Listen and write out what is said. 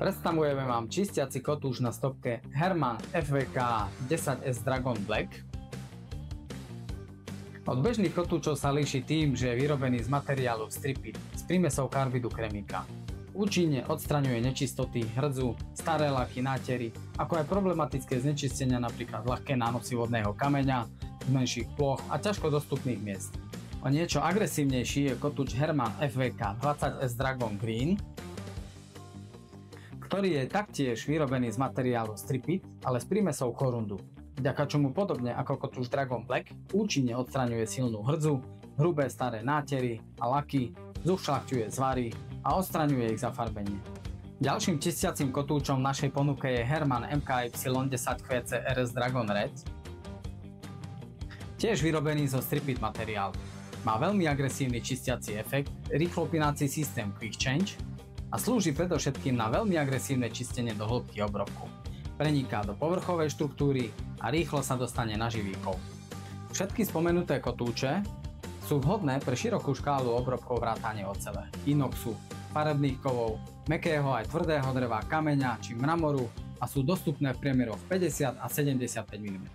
Predstavujeme vám čistiaci kotúč na stopke Herman FVK 10S Dragon Black. Od bežných kotúčov sa líši tým, že je vyrobený z materiálu Stripit s prímesou karbidu kremika. Účinne odstraňuje nečistoty, hrdzu, staré laky, nátery, ako aj problematické znečistenia, napríklad ľahké nánosy vodného kameňa, z menších ploch a ťažko dostupných miest. O niečo agresívnejší je kotúč Herman FVK 20S Dragon Green, ktorý je taktiež vyrobený z materiálu Stripit, ale s prímesou korundu, vďaka čomu podobne ako kotúč Dragon Black účinne odstraňuje silnú hrdzu, hrubé staré nátery a laky, zušľachťuje zvary a odstraňuje ich zafarbenie. Ďalším čistiacím kotúčom v našej ponuke je Herman MKY 10QC RS Dragon Red, tiež vyrobený zo Stripit materiálu. Má veľmi agresívny čistiaci efekt, rýchlopínací systém Quick Change a slúži predovšetkým na veľmi agresívne čistenie do hĺbky obrobku. Preniká do povrchovej štruktúry a rýchlo sa dostane na živý kov. Všetky spomenuté kotúče sú vhodné pre širokú škálu obrobkov vrátane ocele, inoxu, farebných kovov, mäkkého aj tvrdého dreva, kameňa či mramoru a sú dostupné v priemeroch 50 a 75 mm.